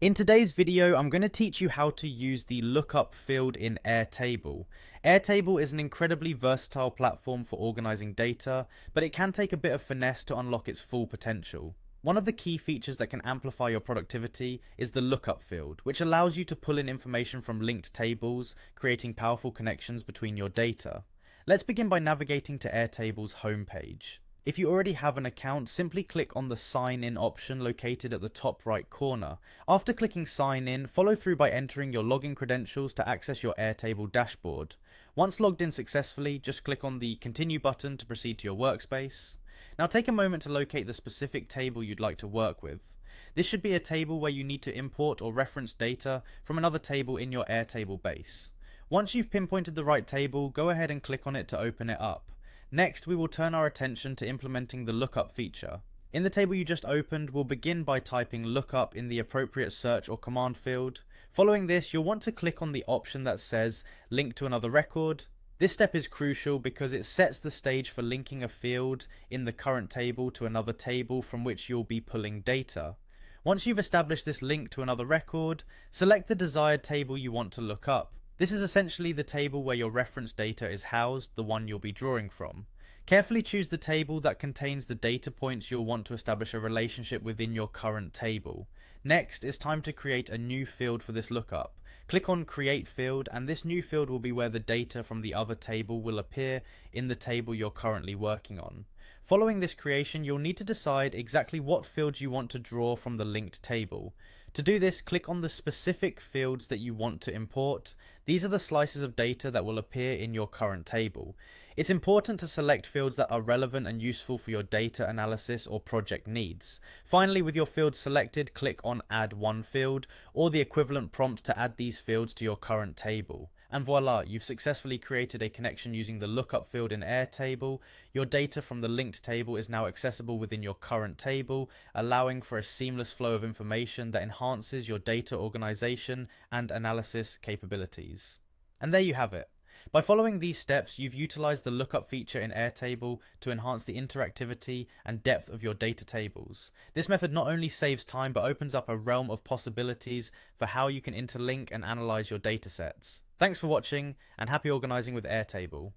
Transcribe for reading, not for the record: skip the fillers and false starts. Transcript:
In today's video, I'm going to teach you how to use the lookup field in Airtable. Airtable is an incredibly versatile platform for organizing data, but it can take a bit of finesse to unlock its full potential. One of the key features that can amplify your productivity is the lookup field, which allows you to pull in information from linked tables, creating powerful connections between your data. Let's begin by navigating to Airtable's homepage. If you already have an account, simply click on the Sign In option located at the top right corner. After clicking Sign In, follow through by entering your login credentials to access your Airtable dashboard. Once logged in successfully, just click on the Continue button to proceed to your workspace. Now take a moment to locate the specific table you'd like to work with. This should be a table where you need to import or reference data from another table in your Airtable base. Once you've pinpointed the right table, go ahead and click on it to open it up. Next, we will turn our attention to implementing the lookup feature. In the table you just opened, we'll begin by typing lookup in the appropriate search or command field. Following this, you'll want to click on the option that says link to another record. This step is crucial because it sets the stage for linking a field in the current table to another table from which you'll be pulling data. Once you've established this link to another record, select the desired table you want to look up. This is essentially the table where your reference data is housed, the one you'll be drawing from. Carefully choose the table that contains the data points you'll want to establish a relationship within your current table. Next, it's time to create a new field for this lookup. Click on Create Field, and this new field will be where the data from the other table will appear in the table you're currently working on. Following this creation, you'll need to decide exactly what fields you want to draw from the linked table. To do this, click on the specific fields that you want to import. These are the slices of data that will appear in your current table. It's important to select fields that are relevant and useful for your data analysis or project needs. Finally, with your fields selected, click on Add One Field or the equivalent prompt to add these fields to your current table. And voila, you've successfully created a connection using the lookup field in Airtable. Your data from the linked table is now accessible within your current table, allowing for a seamless flow of information that enhances your data organization and analysis capabilities. And there you have it. By following these steps, you've utilized the lookup feature in Airtable to enhance the interactivity and depth of your data tables. This method not only saves time but opens up a realm of possibilities for how you can interlink and analyze your datasets. Thanks for watching, and happy organizing with Airtable.